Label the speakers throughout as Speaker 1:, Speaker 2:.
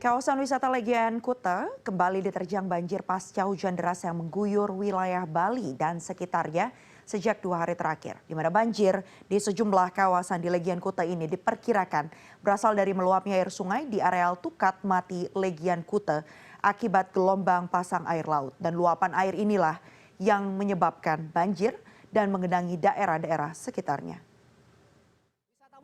Speaker 1: Kawasan wisata Legian Kuta kembali diterjang banjir pasca hujan deras yang mengguyur wilayah Bali dan sekitarnya sejak 2 hari terakhir. Di mana banjir di sejumlah kawasan di Legian Kuta ini diperkirakan berasal dari meluapnya air sungai di areal Tukat Mati Legian Kuta akibat gelombang pasang air laut. Dan luapan air inilah yang menyebabkan banjir dan mengenangi daerah-daerah sekitarnya.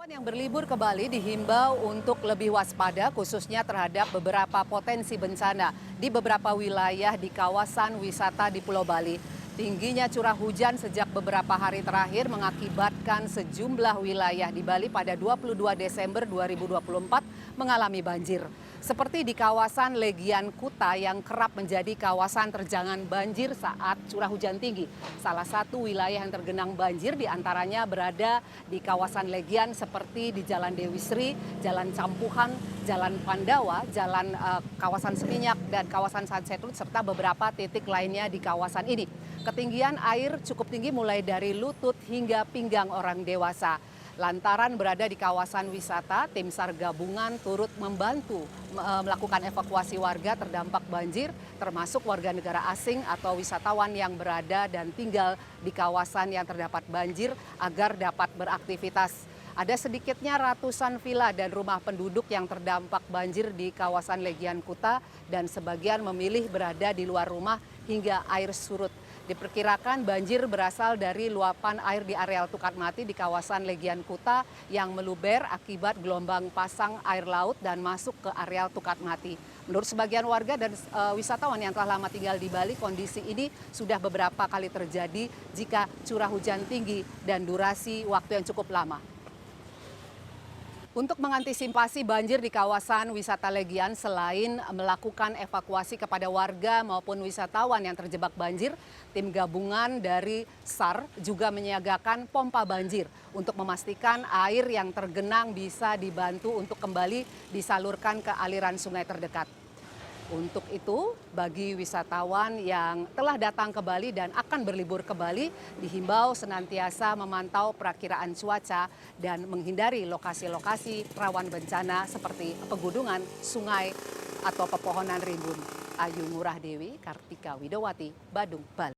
Speaker 2: Wisatawan yang berlibur ke Bali dihimbau untuk lebih waspada khususnya terhadap beberapa potensi bencana di beberapa wilayah di kawasan wisata di Pulau Bali. Tingginya curah hujan sejak beberapa hari terakhir mengakibatkan sejumlah wilayah di Bali pada 22 Desember 2024 mengalami banjir. Seperti di kawasan Legian Kuta yang kerap menjadi kawasan terjangan banjir saat curah hujan tinggi. Salah satu wilayah yang tergenang banjir diantaranya berada di kawasan Legian seperti di Jalan Dewi Sri, Jalan Campuhan, Jalan Pandawa, Jalan kawasan Seminyak dan kawasan Sansetun serta beberapa titik lainnya di kawasan ini. Ketinggian air cukup tinggi mulai dari lutut hingga pinggang orang dewasa. Lantaran berada di kawasan wisata, tim SAR gabungan turut membantu melakukan evakuasi warga terdampak banjir, termasuk warga negara asing atau wisatawan yang berada dan tinggal di kawasan yang terdapat banjir agar dapat beraktivitas. Ada sedikitnya ratusan villa dan rumah penduduk yang terdampak banjir di kawasan Legian Kuta dan sebagian memilih berada di luar rumah hingga air surut. Diperkirakan banjir berasal dari luapan air di areal Tukat Mati di kawasan Legian Kuta yang meluber akibat gelombang pasang air laut dan masuk ke areal Tukat Mati. Menurut sebagian warga dan wisatawan yang telah lama tinggal di Bali, kondisi ini sudah beberapa kali terjadi jika curah hujan tinggi dan durasi waktu yang cukup lama. Untuk mengantisipasi banjir di kawasan wisata Legian, selain melakukan evakuasi kepada warga maupun wisatawan yang terjebak banjir, tim gabungan dari SAR juga menyiagakan pompa banjir untuk memastikan air yang tergenang bisa dibantu untuk kembali disalurkan ke aliran sungai terdekat. Untuk itu, bagi wisatawan yang telah datang ke Bali dan akan berlibur ke Bali, dihimbau senantiasa memantau perakiraan cuaca dan menghindari lokasi-lokasi rawan bencana seperti pegunungan, sungai, atau pepohonan rimbun. Ayu Ngurah Dewi, Kartika Widowati, Badung, Bali.